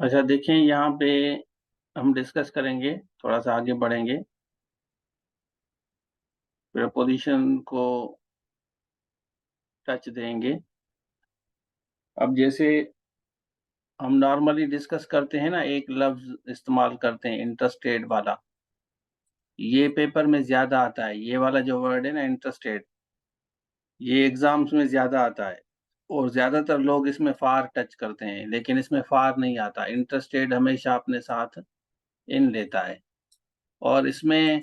अच्छा देखें, यहाँ पे हम डिस्कस करेंगे, थोड़ा सा आगे बढ़ेंगे, प्रपोजिशन को टच देंगे। अब जैसे हम नॉर्मली डिस्कस करते हैं ना, एक लफ्ज इस्तेमाल करते हैं इंटरेस्टेड वाला। ये पेपर में ज्यादा आता है, ये वाला जो वर्ड है ना इंटरेस्टेड, ये एग्जाम्स में ज्यादा आता है और ज्यादातर लोग इसमें फार टच करते हैं, लेकिन इसमें फार नहीं आता। इंटरेस्टेड हमेशा अपने साथ इन लेता है। और इसमें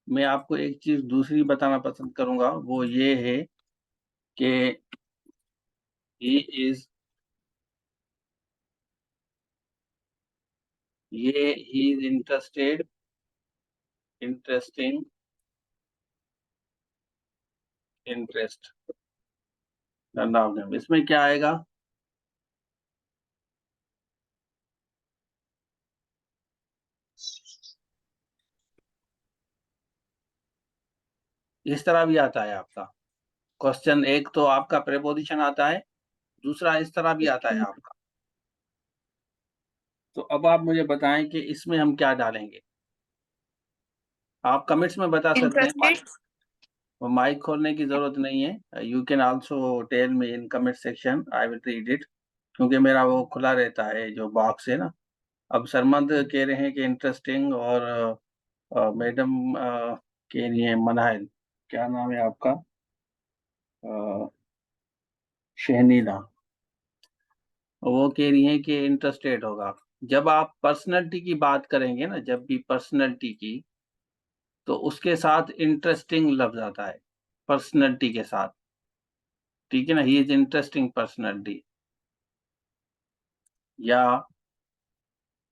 मैं आपको एक चीज दूसरी बताना पसंद करूंगा, वो ये है कि ही इज, ये he is interested, interesting, interest, इसमें क्या आएगा? इस तरह भी आता है आपका क्वेश्चन। एक तो आपका प्रेपोजिशन आता है, दूसरा इस तरह भी आता है आपका। तो अब आप मुझे बताएं कि इसमें हम क्या डालेंगे। आप कमेंट्स में बता सकते हैं, इंटरेस्टेड। माइक खोलने की जरूरत नहीं है। You can also tell me in comment section, I will read it, क्योंकि मेरा वो खुला रहता है जो बॉक्स है ना। अब सरमद कह रहे हैं कि इंटरेस्टिंग, और मैडम कह रही है मनाहिल, क्या नाम है आपका, अ, शहनीला, वो कह रही है कि इंटरेस्टेड होगा। जब आप पर्सनैलिटी की बात करेंगे ना, जब भी पर्सनैलिटी की, तो उसके साथ इंटरेस्टिंग लफ्ज आता है पर्सनैलिटी के साथ। ठीक है ना, ही इज इंटरेस्टिंग पर्सनैलिटी। या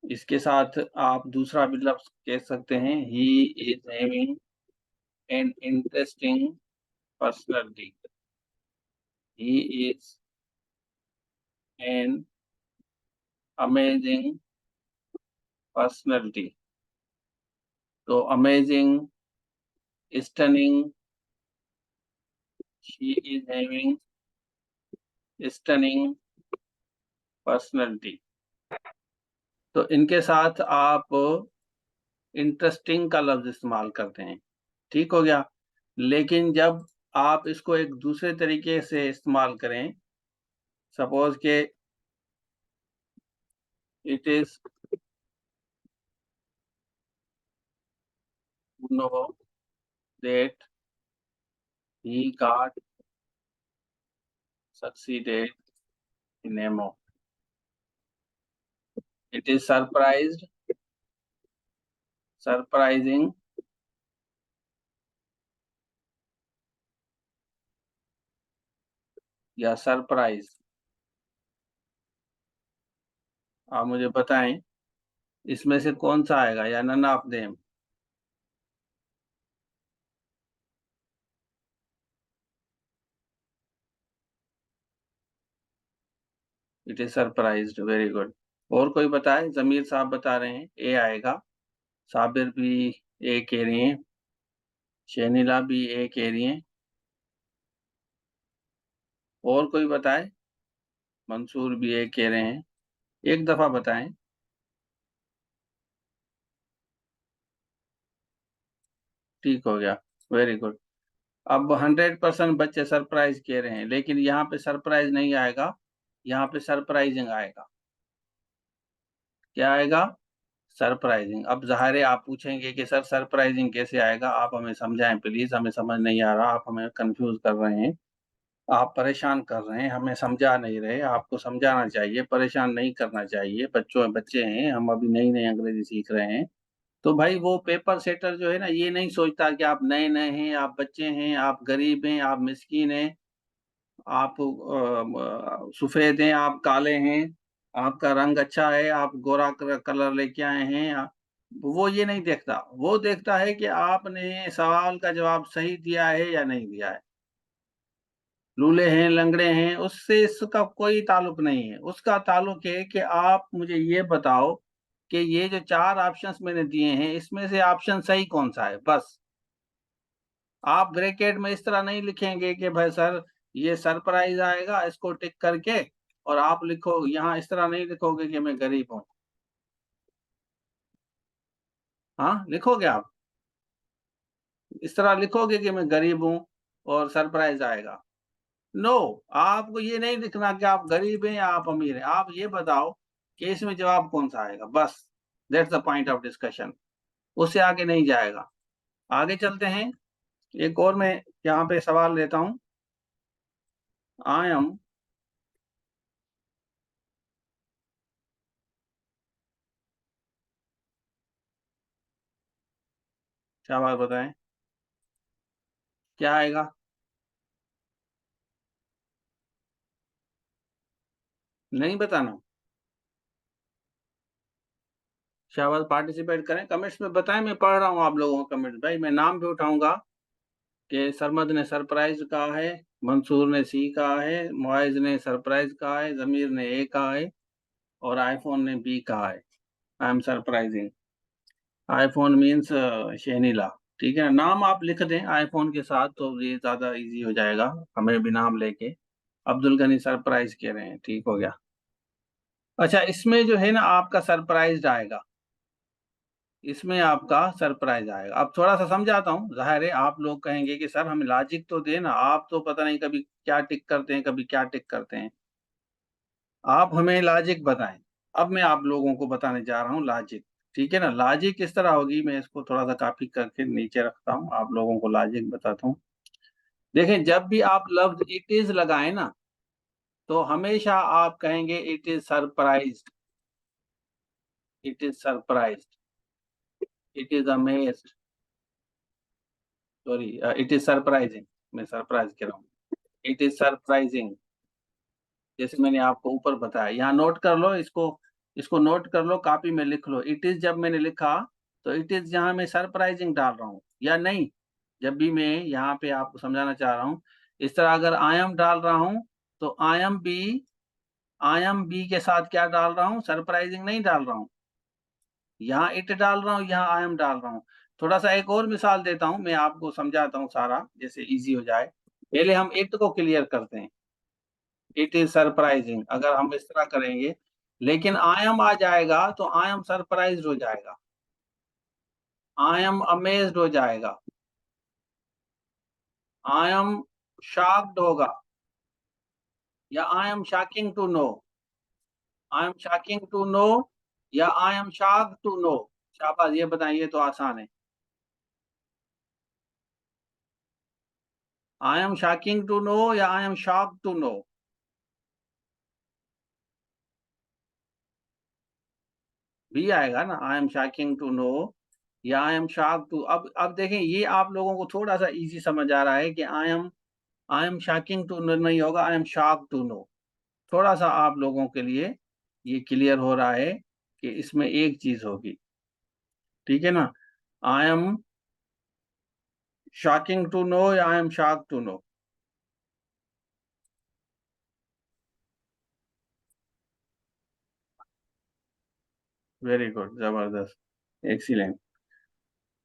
इसके साथ आप दूसरा भी लफ्ज कह सकते हैं, he is having an interesting personality, he is an amazing personality. तो amazing, stunning, she is having stunning personality. तो इनके साथ आप इंटरेस्टिंग का लफ्ज इस्तेमाल करते हैं। ठीक हो गया। लेकिन जब आप इसको एक दूसरे तरीके से इस्तेमाल करें, सपोज के it is know that he got succeeded in MO, it is surprised, surprising, या सरप्राइज। आप मुझे बताएं इसमें से कौन सा आएगा, या none of them. It is surprised, very good. और कोई बताए? जमीर साहब बता रहे हैं ए आएगा, साबिर भी ए कह रही हैं, शहनीला भी ए कह रही हैं। और कोई बताए? मंसूर भी ए कह रहे हैं। एक दफा बताएं। ठीक हो गया, वेरी गुड। अब 100% बच्चे सरप्राइज कह रहे हैं, लेकिन यहाँ पे सरप्राइज नहीं आएगा, यहाँ पे सरप्राइजिंग आएगा। क्या आएगा? सरप्राइजिंग। अब जाहिर है आप पूछेंगे कि सर सरप्राइजिंग कैसे आएगा, आप हमें समझाएं प्लीज, हमें समझ नहीं आ रहा, आप हमें कंफ्यूज कर रहे हैं, आप परेशान कर रहे हैं, हमें समझा नहीं रहे। आपको समझाना चाहिए, परेशान नहीं करना चाहिए। बच्चे हैं, हम अभी नई नई अंग्रेजी सीख रहे हैं। तो भाई वो पेपर सेटर जो है ना, ये नहीं सोचता कि आप नए नए हैं, आप बच्चे हैं, आप गरीब हैं, आप मिस्कीन हैं, आप सफेद हैं, आप काले हैं, आपका रंग अच्छा है, आप गोरा कलर लेके आए हैं, वो ये नहीं देखता। वो देखता है कि आपने सवाल का जवाब सही दिया है या नहीं दिया है। लूले हैं, लंगड़े हैं, उससे इसका कोई ताल्लुक नहीं है। उसका ताल्लुक है कि आप मुझे ये बताओ कि ये जो चार ऑप्शंस मैंने दिए हैं, इसमें से ऑप्शन सही कौन सा है, बस। आप ब्रैकेट में इस तरह नहीं लिखेंगे कि भाई सर ये सरप्राइज आएगा, इसको टिक करके, और आप लिखो यहाँ, इस तरह नहीं लिखोगे कि मैं गरीब हूँ। हाँ, लिखोगे आप? इस तरह लिखोगे कि मैं गरीब हूं और सरप्राइज आएगा? नो, आपको ये नहीं लिखना कि आप गरीब हैं या आप अमीर हैं। आप ये बताओ कि इसमें जवाब कौन सा आएगा, बस। That's the point of discussion. उससे आगे नहीं जाएगा। आगे चलते हैं। एक और मैं यहाँ पे सवाल लेता हूँ। आई एम, क्या बात बताएं, क्या आएगा? नहीं बताना? शाबाश, पार्टिसिपेट करें, कमेंट्स में बताएं। मैं पढ़ रहा हूँ आप लोगों का कमेंट। भाई मैं नाम भी उठाऊंगा कि सरमद ने सरप्राइज कहा है, मंसूर ने सी कहा है, मुआइज ने सरप्राइज कहा है, जमीर ने ए कहा है, और आईफोन ने बी कहा है। I am surprising. IPhone means Shahnila. ठीक है, नाम आप लिख दें आईफोन के साथ तो ये ज्यादा इजी हो जाएगा, हमें भी नाम लेके। अब्दुल गनी सरप्राइज कह रहे हैं, ठीक हो गया। अच्छा, इसमें जो है ना आपका सरप्राइज आएगा, इसमें आपका सरप्राइज आएगा। अब थोड़ा सा समझाता हूँ। जाहिर है आप लोग कहेंगे कि सर हमें लॉजिक तो देना, आप तो पता नहीं कभी क्या टिक करते हैं, कभी क्या टिक करते हैं। आप हमें लॉजिक बताएं। अब मैं आप लोगों को बताने जा रहा हूँ लॉजिक। ठीक है ना? लॉजिक किस तरह होगी, मैं इसको थोड़ा सा कॉपी करके नीचे रखता हूँ, आप लोगों को लॉजिक बताता हूँ। देखें, जब भी आप लफ्ज इट इज लगाएं ना, तो हमेशा आप कहेंगे it is surprised, it is surprised, it is amazed, sorry, it is surprising. मैं सरप्राइज कह रहा हूँ। इट इज सरप्राइजिंग, जैसे मैंने आपको ऊपर बताया। यहाँ नोट कर लो इसको, इसको नोट कर लो, कॉपी में लिख लो। इट इज जब मैंने लिखा तो इट इज यहाँ मैं सरप्राइजिंग डाल रहा हूँ या नहीं? जब भी मैं यहाँ पे आपको समझाना चाह रहा हूँ, इस तरह अगर आई एम डाल रहा हूँ तो आई एम बी के साथ क्या डाल रहा हूँ? सरप्राइजिंग नहीं डाल रहा हूँ। यहाँ इट डाल रहा हूँ, यहाँ आई एम डाल रहा हूँ। थोड़ा सा एक और मिसाल देता हूँ, मैं आपको समझाता हूँ सारा, जैसे इजी हो जाए। पहले हम इट को क्लियर करते हैं। इट इज सरप्राइजिंग अगर हम इस तरह करेंगे, लेकिन आई एम आ जाएगा तो आई एम सरप्राइज्ड हो जाएगा, आई एम अमेज्ड हो जाएगा, आई एम शॉक्ड होगा, या I am shocking to know, I am shocking to know, या I am shocked to know. शाबाश, ये बताइए तो आसान है। I am shocking to know या I am shocked to know? भी आएगा ना, I am shocking to know या आई एम शॉक्ड टू। अब देखें, ये आप लोगों को थोड़ा सा इजी समझ आ रहा है कि I am shocking to know नहीं होगा, I am shocked to know. थोड़ा सा आप लोगों के लिए ये क्लियर हो रहा है कि इसमें एक चीज होगी। ठीक है ना? I am shocking to know या I am shocked to know? Very good, जबरदस्त, एक्सीलेंट।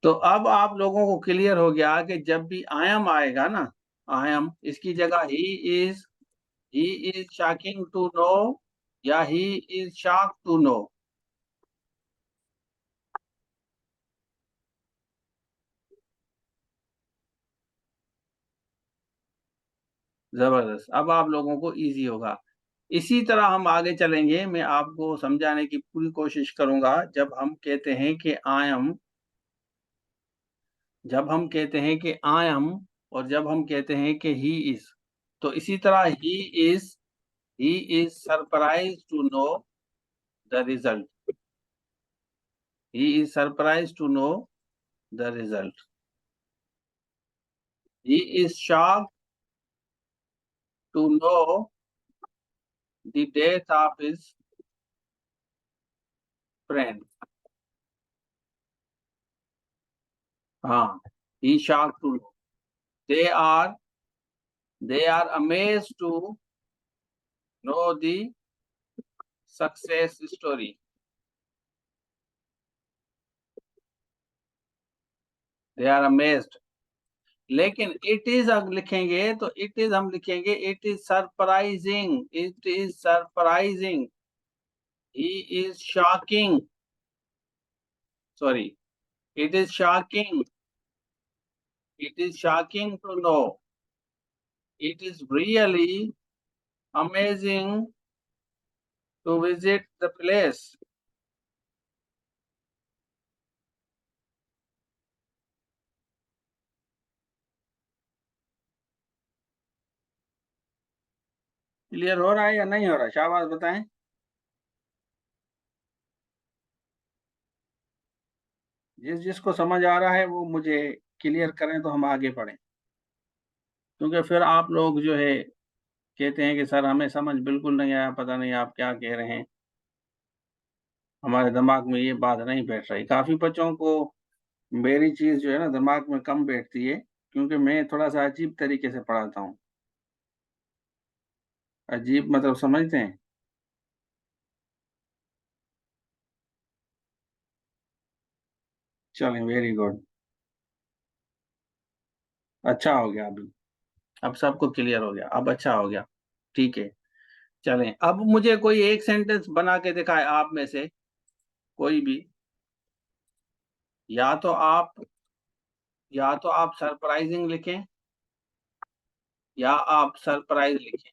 तो अब आप लोगों को क्लियर हो गया कि जब भी आई एम आएगा ना, आई एम इसकी जगह is he is shocking to know या he is shocked to know. जबरदस्त, अब आप लोगों को इजी होगा। इसी तरह हम आगे चलेंगे, मैं आपको समझाने की पूरी कोशिश करूंगा। जब हम कहते हैं कि आई एम, जब हम कहते हैं कि आई एम, और जब हम कहते हैं कि ही इज, तो इसी तरह is he is surprise to know the result, he is surprise to know the result, he is shocked to know the death of his friend. हाँ, he shocked to know. They are they are amazed to know the success story. They are amazed. लेकिन it is हम लिखेंगे तो it is हम लिखेंगे it is surprising, it is surprising, he is shocking, sorry, It is shocking. It is shocking to know. It is really amazing to visit the place. Clear हो रहा है या नहीं हो रहा? शाबाश बताएं। जिस जिसको समझ आ रहा है वो मुझे क्लियर करें तो हम आगे बढ़ें, क्योंकि फिर आप लोग जो है कहते हैं कि सर हमें समझ बिल्कुल नहीं आया, पता नहीं आप क्या कह रहे हैं, हमारे दिमाग में ये बात नहीं बैठ रही। काफी बच्चों को मेरी चीज जो है ना दिमाग में कम बैठती है, क्योंकि मैं थोड़ा सा अजीब तरीके से पढ़ाता हूँ। अजीब मतलब समझते हैं? चलें, वेरी गुड। अच्छा हो गया अभी। अब सबको क्लियर हो गया, अब अच्छा हो गया। ठीक है। चलें, अब मुझे कोई एक सेंटेंस बना के दिखाए आप में से कोई भी। या तो आप या तो आप सरप्राइजिंग लिखें, या आप सरप्राइज लिखें।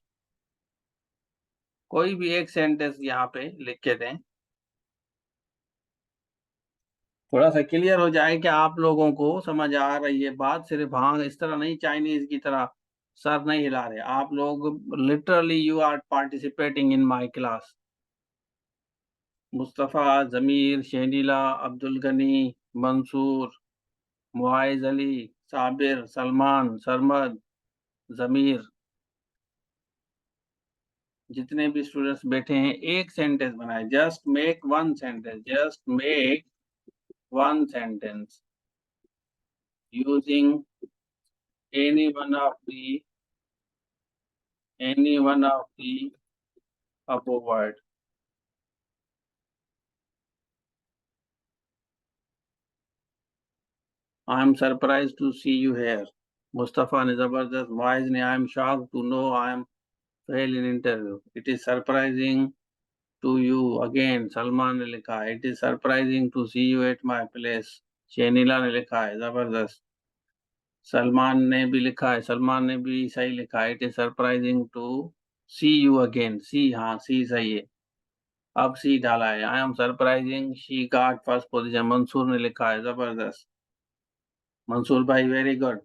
कोई भी एक सेंटेंस यहाँ पे लिख के दें, थोड़ा सा क्लियर हो जाए कि आप लोगों को समझ आ रही है बात। सिर्फ हाँ इस तरह नहीं, चाइनीज की तरह सर नहीं हिला रहे आप लोग। Literally you are participating in my class. Mustafa, Zameer, Shahnila, Abdul Gani, Mansoor, Muaiz Ali, Sabir, Salman, Sarmad, Zameer, जितने भी स्टूडेंट्स बैठे हैं एक सेंटेंस बनाए। Just make one sentence, just make one sentence using any one of the any one of the above word. I am surprised to see you here. Mustafa ne zabardast, Moiz ne I am shocked to know I am fail in interview. It is surprising to you again. Salman ने लिखा है, it is surprising to see you at my place. शेनीला ने लिखा है जबरदस्त। सलमान ने भी लिखा है, सलमान ने भी सही लिखा है, it is surprising to see you again. See, हाँ सी सही है। अब सी डाला है, I am surprising she got first position. Mansoor ने लिखा है जबरदस्त। मंसूर भाई very good.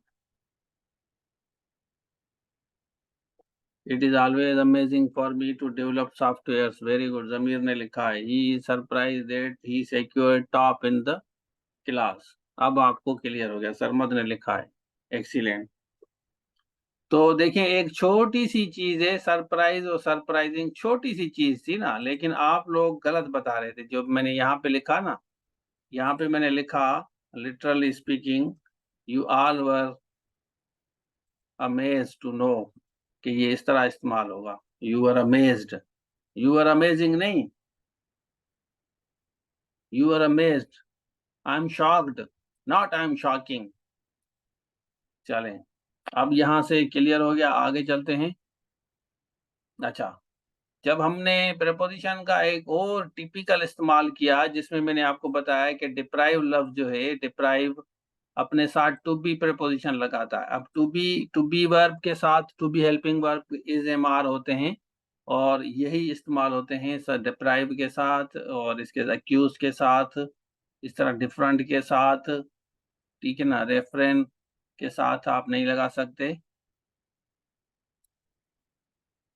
It is always amazing for me to develop software. Very good. Zameer ने लिखा है, he is surprise that he secured top in the class. अब आपको क्लियर हो गया। सरमद ने लिखा है, एक्सीलेंट। तो देखें, एक छोटी सी चीज है सरप्राइज और सरप्राइजिंग, छोटी सी चीज थी ना, लेकिन आप लोग गलत बता रहे थे। जो मैंने यहाँ पे लिखा ना, यहाँ पे मैंने लिखा literally speaking you all were amazed to know कि ये इस तरह इस्तेमाल होगा। You are amazed, you are amazing नहीं, you are amazed. I am shocked, not I am shocking. चलें, अब यहाँ से क्लियर हो गया, आगे चलते हैं। अच्छा, जब हमने प्रेपोजिशन का एक और टिपिकल इस्तेमाल किया, जिसमें मैंने आपको बताया कि डिप्राइव लफ्ज जो है, डिप्राइव अपने साथ टू बी प्रेपोजिशन लगाता है। अब टू बी वर्ब के साथ to be helping verb is am are होते हैं, और यही इस्तेमाल होते हैं सर डिप्राइव के साथ, और इसके अक्यूज के साथ, इस तरह डिफरेंट के साथ। ठीक है ना, रेफरेंस के साथ आप नहीं लगा सकते।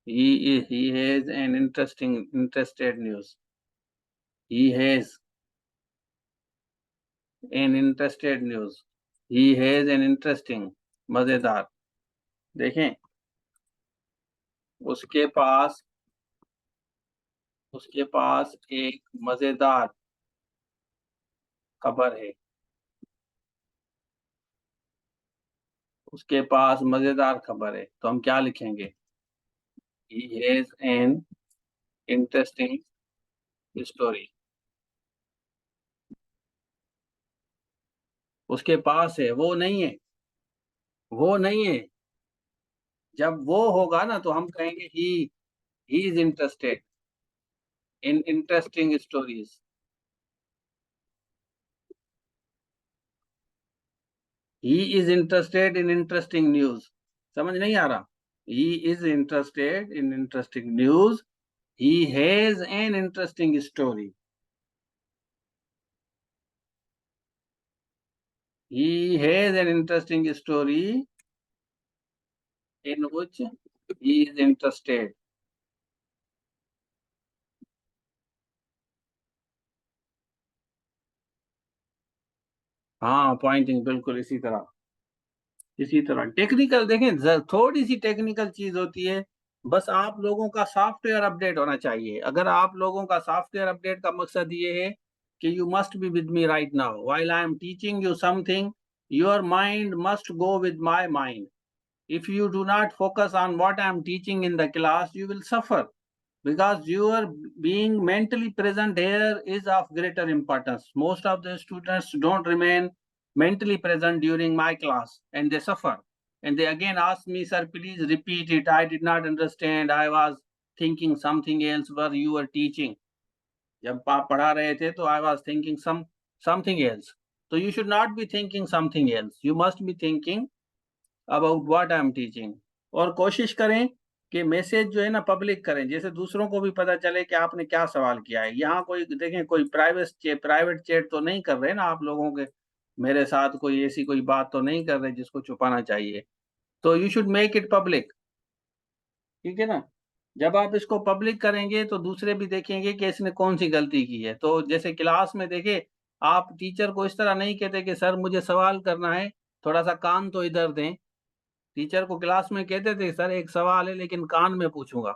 he has an interested news. He has an interested news. He has an interesting, मजेदार। देखें, उसके पास उसके पास एक मजेदार खबर है। उसके पास मजेदार खबर है, तो हम क्या लिखेंगे? He has an interesting story. उसके पास है, वो नहीं है, वो नहीं है। जब वो होगा ना तो हम कहेंगे he is interested in interesting stories. He is interested in interesting news. समझ नहीं आ रहा? He is interested in interesting news. He has an interesting story. He has an interesting story in which he is interested. हाँ, Poynting बिल्कुल इसी तरह। इसी तरह technical देखें, थोड़ी सी टेक्निकल चीज होती है। बस आप लोगों का सॉफ्टवेयर अपडेट होना चाहिए। अगर आप लोगों का सॉफ्टवेयर अपडेट का मकसद ये है कि you must be with me right now while I am teaching you something, your mind must go with my mind. If you do not focus on what I am teaching in the class, you will suffer, because your being mentally present here is of greater importance. Most of the students don't remain mentally present during my class and they suffer. And they again ask me, sir, please repeat it. I did not understand. I was thinking something else while you were teaching. जब आप पढ़ा रहे थे तो I was thinking something else. So you should not be thinking something else. You must be thinking about what I am teaching. और कोशिश करें कि मैसेज जो है ना पब्लिक करें, जैसे दूसरों को भी पता चले कि आपने क्या सवाल किया है। यहाँ कोई देखें, कोई प्राइवेट चैट तो नहीं कर रहे ना आप लोगों के मेरे साथ, कोई ऐसी कोई बात तो नहीं कर रहे जिसको छुपाना चाहिए। तो you should make it public. ठीक है ना? जब आप इसको पब्लिक करेंगे तो दूसरे भी देखेंगे कि इसने कौन सी गलती की है। तो जैसे क्लास में देखे, आप टीचर को इस तरह नहीं कहते कि सर मुझे सवाल करना है, थोड़ा सा कान तो इधर दें। टीचर को क्लास में कहते थे, सर एक सवाल है लेकिन कान में पूछूंगा।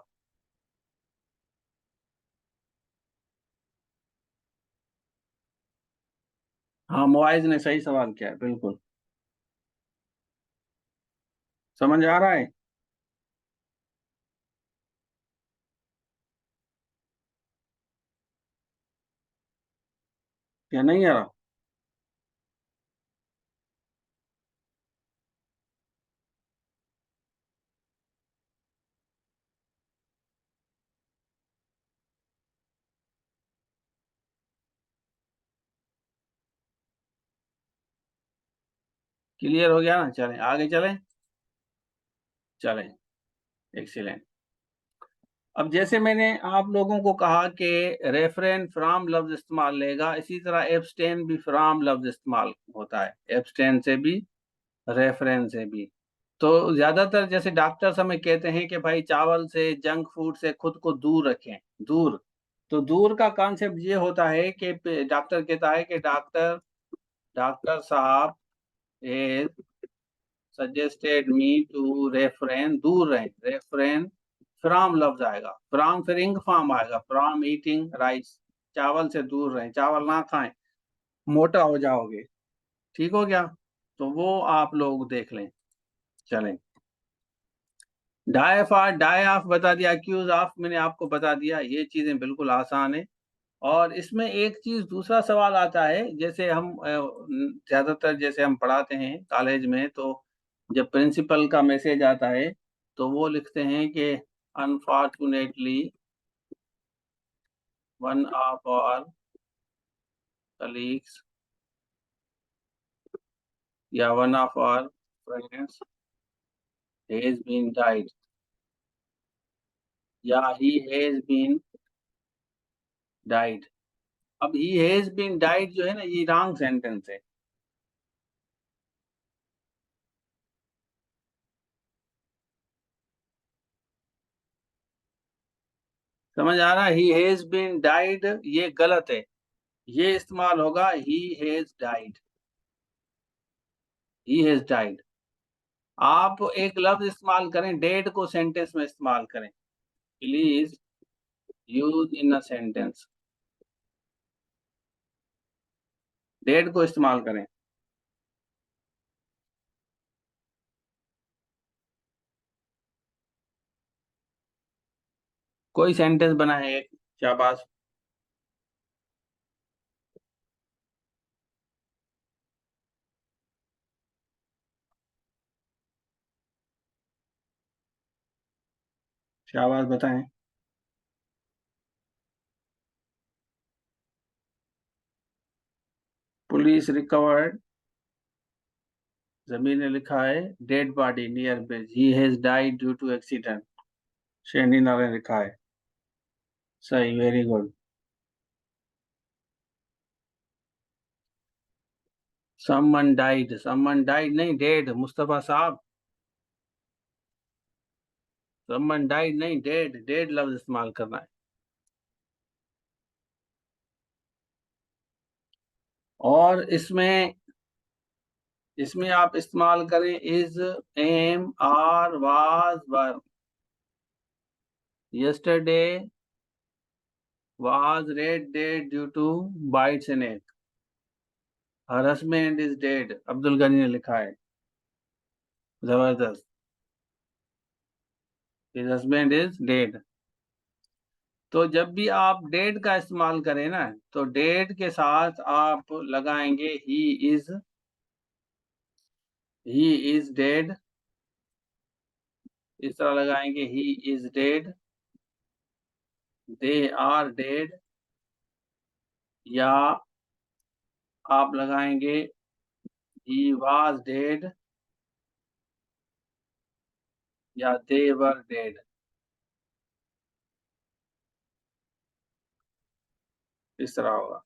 हाँ, मुआइज ने सही सवाल किया है, बिल्कुल। समझ आ रहा है? या नहीं आ रहा? क्लियर हो गया ना? चलें आगे चलें। चलें, एक्सीलेंट। अब जैसे मैंने आप लोगों को कहा कि रेफरेन फ्रॉम लफ्ज इस्तेमाल लेगा, इसी तरह एब्सटेन भी फ्रॉम लफ्ज इस्तेमाल होता है। एब्सटेन से भी, रेफरेन से भी। तो ज्यादातर जैसे डॉक्टर्स हमें कहते हैं कि भाई चावल से, जंक फूड से खुद को दूर रखें। दूर। तो दूर का कॉन्सेप्ट ये होता है कि डॉक्टर कहता है कि डॉक्टर डॉक्टर साहब ए सजेस्टेड मी टू रेफरेन, दूर रहें, रेफरेन फ्रॉम लफ्ज आएगा, फ्रॉम फिर इंग फॉर्म आएगा, फ्रॉम ईटिंग राइस। चावल से दूर रहें, चावल ना खाएं, मोटा हो जाओगे। ठीक हो गया? तो वो आप लोग देख लें। चलें। डाई ऑफ बता दिया, एक्यूज ऑफ मैंने आपको बता दिया। ये चीजें बिल्कुल आसान है। और इसमें एक चीज दूसरा सवाल आता है, जैसे हम ज्यादातर जैसे हम पढ़ाते हैं कॉलेज में, तो जब प्रिंसिपल का मैसेज आता है तो वो लिखते हैं कि unfortunately one of our colleagues या one of our friends has been died, या ही हैज बीन डाइड। अब ही हैज बीन डाइड जो है ना, ये रॉन्ग सेंटेंस है। समझ आ रहा है? ही हैज बीन डाइड ये गलत है। ये इस्तेमाल होगा he has died. He has died. आप एक लफ्ज इस्तेमाल करें, डेड को सेंटेंस में इस्तेमाल करें। Please use in a sentence. Dead को इस्तेमाल करें। कोई सेंटेंस बनाए एक। शाबाश। शाबाश, बताएं। पुलिस रिकवर्ड जमीर ने लिखा है dead body near bridge, he has died due to accident. Shenina ने लिखा है। सही, वेरी गुड। समवन डाइड नहीं, डेड मुस्तफा साहब। समवन डाइड नहीं, डेड, डेड लफ्ज इस्तेमाल करना है। और इसमें इसमें आप इस्तेमाल करें is, am, are, was, were. Yesterday was red dead due to bite snake. Her husband is dead. Abdul Ghani ने लिखा है। जबरदस्त। His husband is dead. तो जब भी आप डेड का इस्तेमाल करें ना, तो डेड के साथ आप लगाएंगे ही इज डेड। इस तरह लगाएंगे he is dead, they are dead, या आप लगाएंगे ही वाज डेड, या दे वर डेड। इस तरह होगा।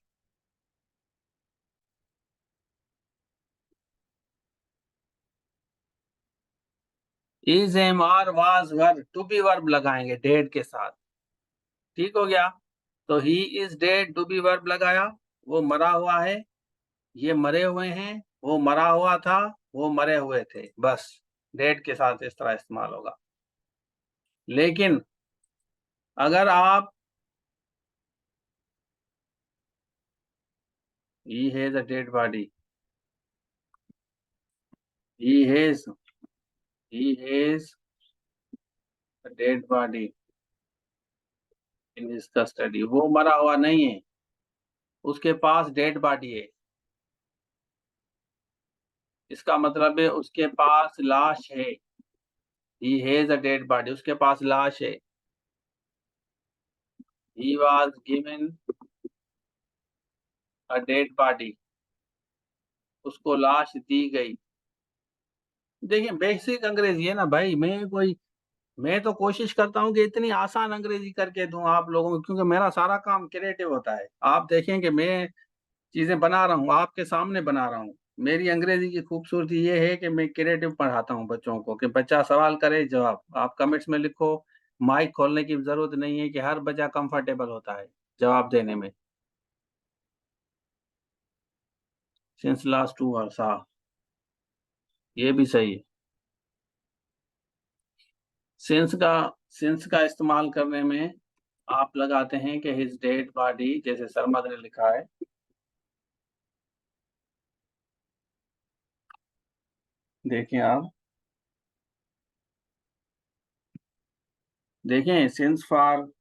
Is, am, are, was, were, to be verb लगाएंगे डेड के साथ। ठीक हो गया। तो he is dead, to be verb लगाया, वो मरा हुआ है, ये मरे हुए हैं, वो मरा हुआ था, वो मरे हुए थे, बस। डेड के साथ इस तरह इस्तेमाल होगा। लेकिन अगर आप he has a dead body, he has he has a dead body in his custody, वो मरा हुआ नहीं है, उसके पास डेड बॉडी है। इसका मतलब है उसके पास लाश है। He has a dead body, उसके पास लाश है। He was given a dead body, उसको लाश दी गई। देखिए बेसिक अंग्रेजी है ना भाई, मैं तो कोशिश करता हूँ कि इतनी आसान अंग्रेजी करके दूं आप लोगों को, क्योंकि मेरा सारा काम क्रिएटिव होता है। आप देखें कि मैं चीजें बना रहा हूँ, आपके सामने बना रहा हूँ। मेरी अंग्रेजी की खूबसूरती ये है कि मैं क्रिएटिव पढ़ाता हूँ बच्चों को, कि बच्चा सवाल करे, जवाब आप कमेंट्स में लिखो। माइक खोलने की जरूरत नहीं है, कि हर बच्चा कंफर्टेबल होता है जवाब देने में। सिंस लास्ट 2 आवर्स, हाँ, ये भी सही है। सिंस का सिंस का इस्तेमाल करने में आप लगाते हैं कि हिज डेड बॉडी, जैसे सरमद ने लिखा है। देखें आप, देखें सिंस फॉर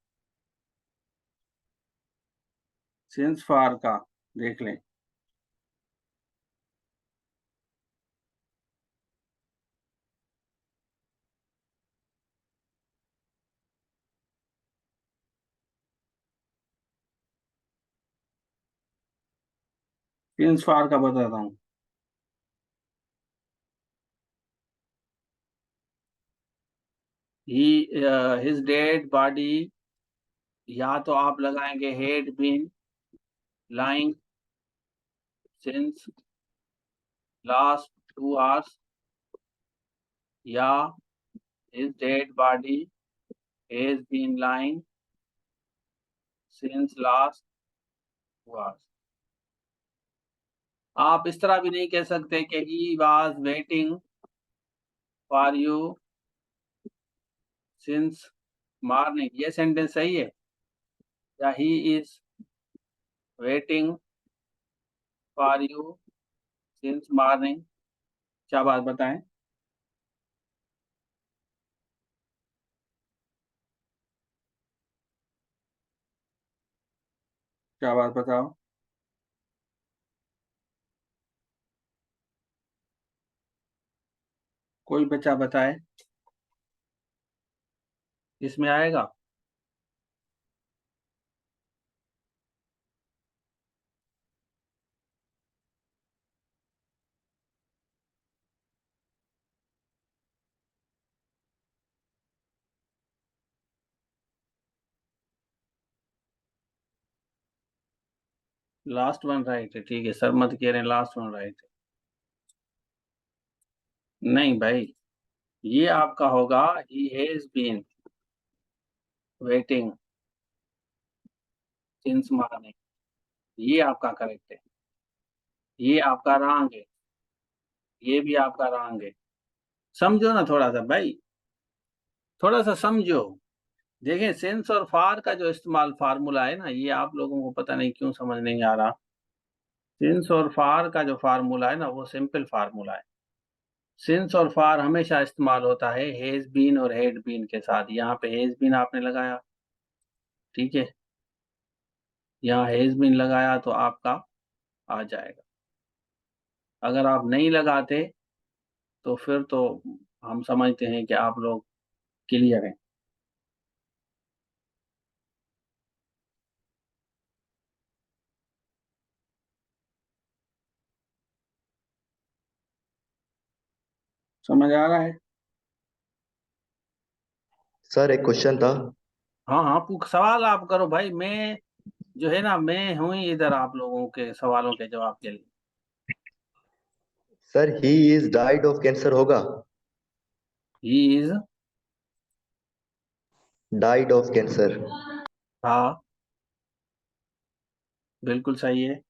का देख लें। सिंस फॉर का बताता हूँ। ही हिज डेड बॉडी, या तो आप लगाएंगे he'd been lying since last 2 hours, या his dead body has been lying since last 2 hours. आप इस तरह भी नहीं कह सकते कि he was waiting for you since morning, ये सेंटेंस सही है? या he is waiting for you since morning? क्या बात बताएं। क्या बात बताओ। कोई बच्चा बताए, इसमें आएगा। लास्ट वन राइट है, ठीक है सर, मत कह रहे हैं लास्ट वन राइट है। नहीं भाई, ये आपका होगा he has been waiting since morning, ये आपका करेक्ट है। ये आपका रॉन्ग है, ये भी आपका रॉन्ग है। समझो ना थोड़ा सा भाई, थोड़ा सा समझो। देखिए सेंस और फार का जो इस्तेमाल फार्मूला है ना, ये आप लोगों को पता नहीं क्यों समझ नहीं आ रहा। सिंस और फार का जो फार्मूला है ना, वो सिंपल फार्मूला है। सिंस और फार हमेशा इस्तेमाल होता है हेज बीन और हेड बीन के साथ। यहाँ पे हेज बीन आपने लगाया, ठीक है, यहाँ हेज बीन लगाया तो आपका आ जाएगा। अगर आप नहीं लगाते तो फिर तो हम समझते हैं कि आप लोग क्लियर हैं। समझ आ रहा है? सर एक क्वेश्चन था। हाँ हाँ, सवाल आप करो भाई, मैं जो है ना, मैं हूँ ही इधर आप लोगों के सवालों के जवाब के लिए। Sir he is died of cancer होगा? He is, died of cancer. हाँ बिल्कुल सही है।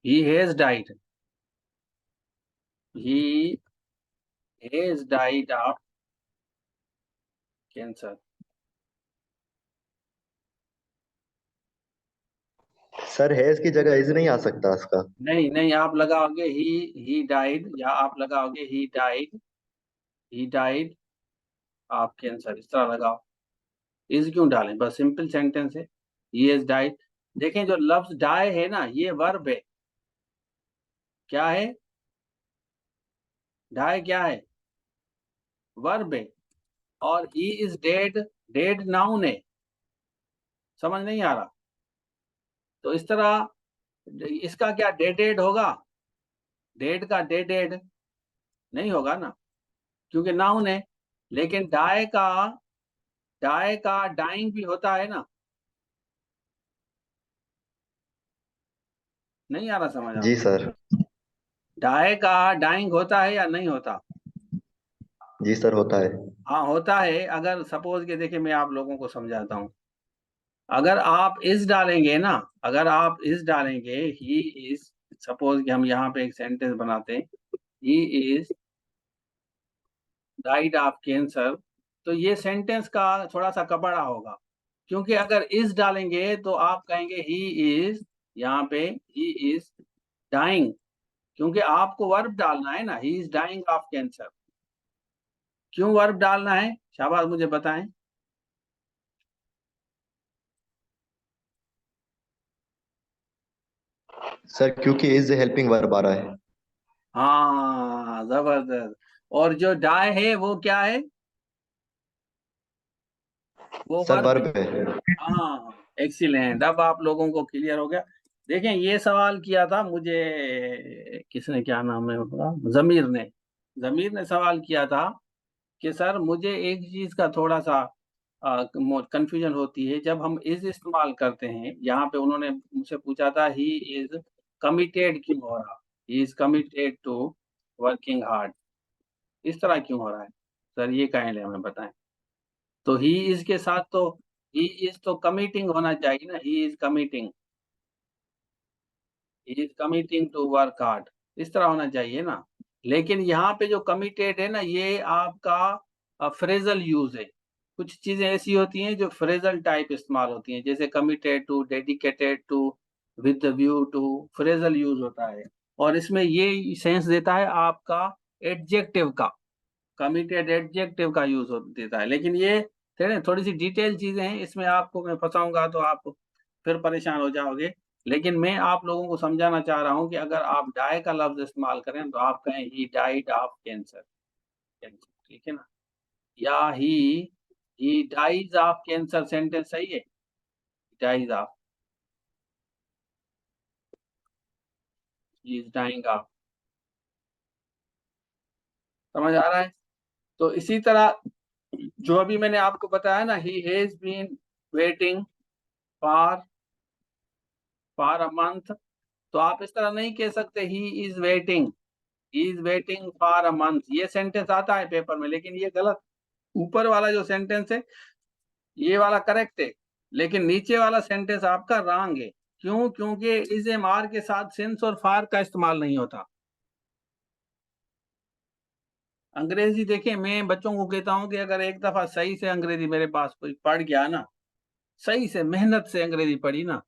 He has died, he has died of cancer. Sir has की जगह इज नहीं आ सकता इसका? नहीं नहीं, आप लगाओगे ही डाइड, या आप लगाओगे ही डाइड ऑफ कैंसर, इस तरह लगाओ। इज क्यों डालें, बस सिंपल सेंटेंस है, ही हैज डाइड। देखें जो लफ्ज डाई है ना, ये वर्ब है। क्या है? डाई क्या है? वर्ब है। और ही इज डेड, डेड नाउन है। समझ नहीं आ रहा? तो इस तरह इसका क्या डेडेड होगा? डेड का डेडेड नहीं होगा ना, क्योंकि नाउन है। लेकिन डाई का डाइंग भी होता है ना। नहीं आ रहा समझ जी आपको? सर। डाई का डाइंग होता है या नहीं होता? जी सर होता है। हाँ होता है। अगर सपोज के देखिए, मैं आप लोगों को समझाता हूँ। अगर आप इज डालेंगे ना, अगर आप इज डालेंगे, ही इज, सपोज कि हम यहाँ पे एक सेंटेंस बनाते हैं, he is died of cancer, तो ये सेंटेंस का थोड़ा सा कपड़ा होगा। क्योंकि अगर इज डालेंगे तो आप कहेंगे ही इज, यहाँ पे ही इज डाइंग, क्योंकि आपको वर्ब डालना है ना, he is dying of cancer. क्यों वर्ब डालना है, शाबाश मुझे बताएं। सर क्योंकि इज हेल्पिंग वर्ब आ रहा है। हाँ जबरदस्त। और जो डाई है वो क्या है? वो सर वर्ब है। वर्ब है। हाँ एक्सीलेंट, अब आप लोगों को क्लियर हो गया। देखें ये सवाल किया था मुझे, किसने, क्या नाम है उसका, जमीर ने सवाल किया था कि सर मुझे एक चीज का थोड़ा सा कंफ्यूजन होती है, जब हम इज इस्तेमाल करते हैं यहाँ पे, उन्होंने मुझसे पूछा था ही इज कमिटेड क्यों हो रहा, he is committed to working hard, इस तरह क्यों हो रहा है सर, ये काइंडली हमें बताएं। तो ही इज के साथ तो ही इज तो कमिटिंग होना चाहिए ना, he is committing, he is committing to work hard, इस तरह होना चाहिए ना। लेकिन यहाँ पे जो कमिटेड है ना, ये आपका फ्रेजल यूज है। कुछ चीजें ऐसी होती हैं जो फ्रेजल टाइप इस्तेमाल होती हैं, जैसे committed to, dedicated to, with the view to, phrasal use होता है। और इसमें ये सेंस देता है आपका एडजेक्टिव का, कमिटेड एडजेक्टिव का यूज देता है। लेकिन ये थोड़ी सी डिटेल चीजें हैं, इसमें आपको मैं फंसाऊंगा तो आप फिर परेशान हो जाओगे। लेकिन मैं आप लोगों को समझाना चाह रहा हूं कि अगर आप डाई का लफ्ज इस्तेमाल करें तो आप कहें ही डाइड ऑफ कैंसर, ठीक है ना। या he dies of cancer, sentence सही है, dies of, he is dying of. समझ आ रहा है? तो इसी तरह जो अभी मैंने आपको बताया ना, he has been waiting for for a month, तो आप इस तरह नहीं कह सकते he is waiting for a month. ये सेंटेंस आता है पेपर में, लेकिन ये गलत। ऊपर वाला जो सेंटेंस है ये वाला करेक्ट है, लेकिन नीचे वाला सेंटेंस आपका रॉन्ग है। क्यों? क्योंकि इज एम आर के साथ सिंस और फार का इस्तेमाल नहीं होता। अंग्रेजी देखिए, मैं बच्चों को कहता हूं कि अगर एक दफा सही से अंग्रेजी मेरे पास कोई पढ़ गया ना, सही से मेहनत से अंग्रेजी पढ़ी ना,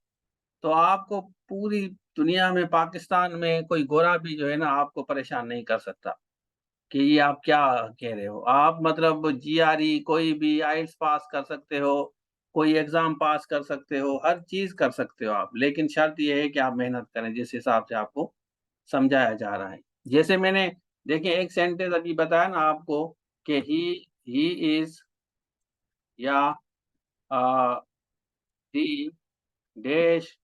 तो आपको पूरी दुनिया में, पाकिस्तान में कोई गोरा भी जो है ना, आपको परेशान नहीं कर सकता कि ये आप क्या कह रहे हो। आप मतलब जीआरई कोई भी आइल्स पास कर सकते हो, कोई एग्जाम पास कर सकते हो, हर चीज कर सकते हो आप, लेकिन शर्त यह है कि आप मेहनत करें जिस हिसाब से आपको समझाया जा रहा है। जैसे मैंने देखिए एक सेंटेंस अभी बताया ना आपको कि ही इज, या दी डैश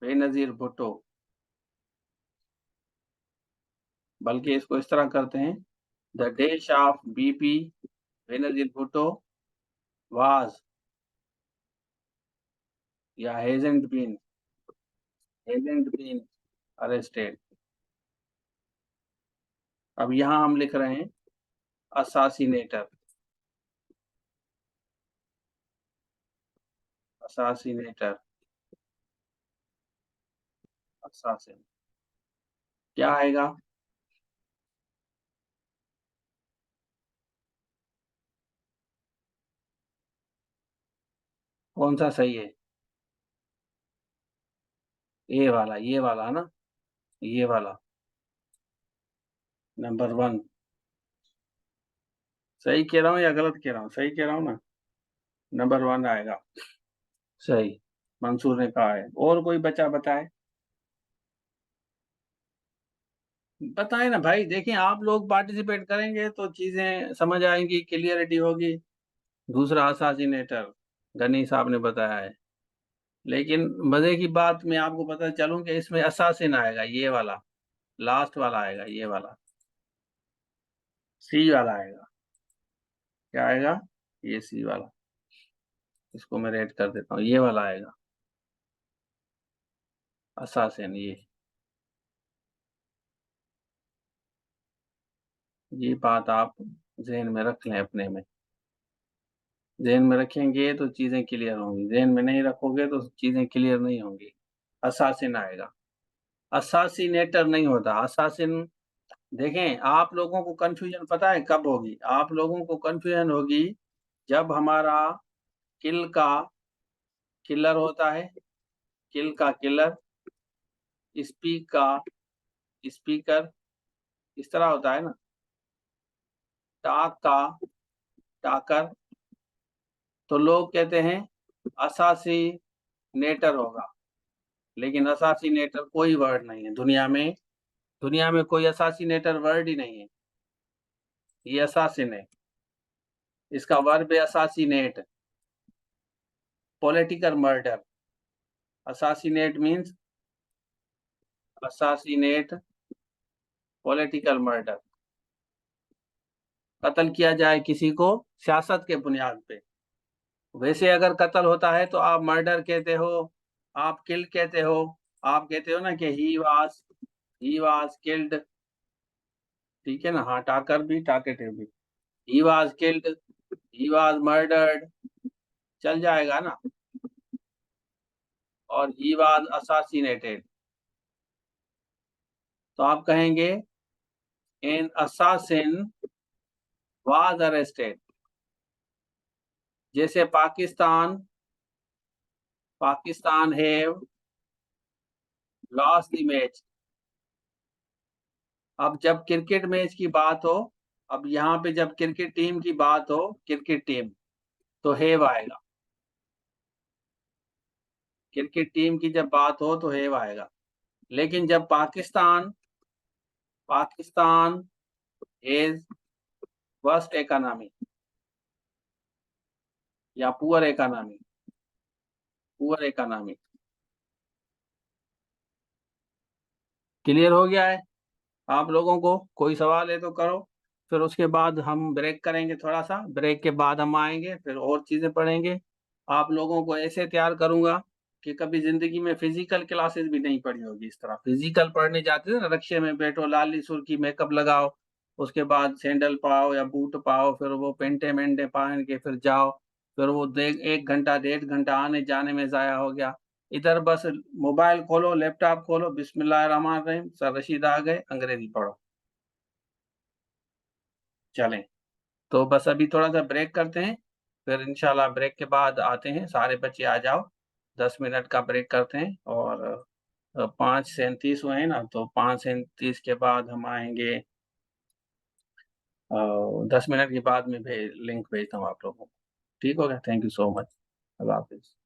बेनजीर भुट्टो, बल्कि इसको इस तरह करते हैं, the dash of BP Benazir Bhutto was, या हैजंट बीन अरेस्टेड। अब यहाँ हम लिख रहे हैं असासिनेटर, असासिनेटर, असासिन, क्या आएगा? कौन सा सही है? ये वाला ना, ये वाला नंबर वन। सही कह रहा हूँ या गलत कह रहा हूँ? सही कह रहा हूँ ना, नंबर वन आएगा। सही, मंसूर ने कहा है। और कोई बचा बताए? बताए ना भाई, देखिए आप लोग पार्टिसिपेट करेंगे तो चीजें समझ आएंगी, क्लियरिटी होगी। दूसरा असासिनेटर गनी साहब ने बताया है, लेकिन मजे की बात मैं आपको पता चलूं कि इसमें असासिन आएगा, ये वाला लास्ट वाला आएगा, ये वाला सी वाला आएगा। क्या आएगा? ये सी वाला। इसको मैं रेड कर देता हूँ, ये वाला आएगा असासिन। ये बात आप जहन में रख लें अपने में। जहन में रखेंगे तो चीजें क्लियर होंगी, जहन में नहीं रखोगे तो चीजें क्लियर नहीं होंगी। असासिन आएगा, असासिनेटर नहीं होता, असासिन। देखें, आप लोगों को कंफ्यूजन पता है कब होगी? आप लोगों को कंफ्यूजन होगी जब हमारा किल का किलर होता है, किल का किलर, स्पीक का स्पीकर, इस तरह होता है ना, टाक का टाकर, तो लोग कहते हैं असासिनेटर होगा। लेकिन असासिनेटर कोई वर्ड नहीं है दुनिया में, दुनिया में कोई असासिनेटर वर्ड ही नहीं है। ये असासिन है, इसका वर्ब है assassinate, political murder. Assassinate means assassinate, political murder, कत्ल किया जाए किसी को सियासत के बुनियाद पे। वैसे अगर कत्ल होता है तो आप मर्डर कहते हो, आप किल कहते हो, आप कहते हो ना कि ही वाज किल्ड। ठीक है ना? हाँ, टाकर भी, टाकेटिव भी। He was killed, he was murdered, चल जाएगा ना। और ही वाज असासिनेटेड, तो आप कहेंगे एन assassin was arrested। जैसे Pakistan have lost the match. अब जब क्रिकेट मैच की बात हो, अब यहाँ पे जब क्रिकेट टीम की बात हो, क्रिकेट टीम, तो हैव आएगा। क्रिकेट टीम की जब बात हो तो हैव आएगा। लेकिन जब पाकिस्तान हैज वर्स्ट इकोनॉमी, या पुअर इकोनॉमी। क्लियर हो गया है आप लोगों को? कोई सवाल है तो करो। फिर उसके बाद हम ब्रेक करेंगे, थोड़ा सा ब्रेक के बाद हम आएंगे, फिर और चीजें पढ़ेंगे। आप लोगों को ऐसे तैयार करूंगा कि कभी जिंदगी में फिजिकल क्लासेस भी नहीं पढ़ी होगी। इस तरह फिजिकल पढ़ने जाते थे ना, रक्शे में बैठो, लाली सुर्खी मेकअप लगाओ, उसके बाद सैंडल पाओ या बूट पाओ, फिर वो पेंटे मेंटे पहन के फिर जाओ, फिर वो देख 1 घंटा 1.5 घंटा आने जाने में जाया हो गया। इधर बस मोबाइल खोलो, लैपटॉप खोलो, बिस्मिल्लाहिर्रहमानिर्रहीम, सर रशीद आ गए, अंग्रेजी पढ़ो, चलें। तो बस अभी थोड़ा सा ब्रेक करते हैं, फिर इंशाल्लाह ब्रेक के बाद आते हैं, सारे बच्चे आ जाओ। 10 मिनट का ब्रेक करते हैं, और 5:37 हुए हैं ना, तो 5:37 के बाद हम आएंगे। 10 मिनट के बाद में लिंक भेजता हूँ आप लोगों को। ठीक हो गया, thank you so much, Allah Hafiz.